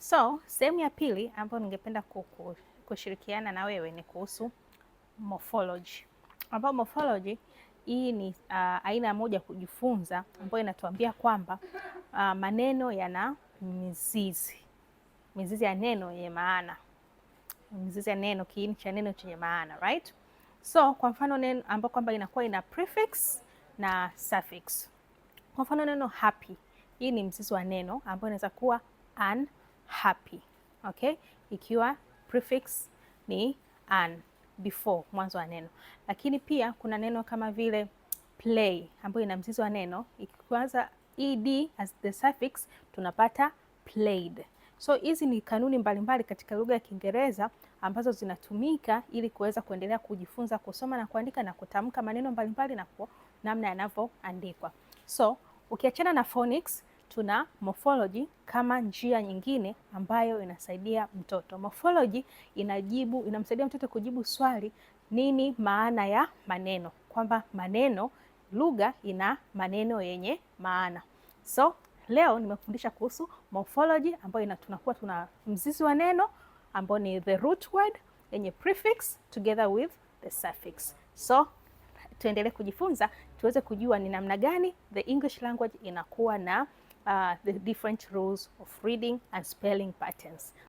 So, sehemu ya pili ambayo ningependa kushirikiana na wewe ni kuhusu morphology. Ambapo morphology hii ni aina moja kujifunza ambayo inatuambia kwamba maneno yana mizizi ya neno yenye maana, mizizi ya neno, kiini cha neno chenye maana, right? So kwa mfano neno ambapo kwamba inakuwa ina prefix na suffix. Kwa mfano neno happy, hii ni mzizi wa neno ambayo inaweza kuwa unhappy, okay? Ikiwa prefix ni un before mwanzo wa neno. Lakini pia kuna neno kama vile play ambayo ina mzizi wa neno, ikianza ed as the suffix tunapata played. So hizi ni kanuni mbalimbali katika lugha ya Kiingereza ambazo zinatumika ili kuweza kuendelea kujifunza kusoma na kuandika na kutamka maneno mbalimbali na namna yanavyoandikwa. So ukiachana na phonics, tuna morphology kama njia nyingine ambayo inasaidia mtoto. Morphology inamsaidia mtoto kujibu swali, nini maana ya maneno, kwamba maneno, lugha ina maneno yenye maana. So leo nimefundisha kuhusu morphology ambayo tunakuwa tuna mzizi wa neno ambao ni the root word yenye prefix together with the suffix. So tuendelee kujifunza tuweze kujua ni namna gani the English language inakuwa na the different rules of reading and spelling patterns.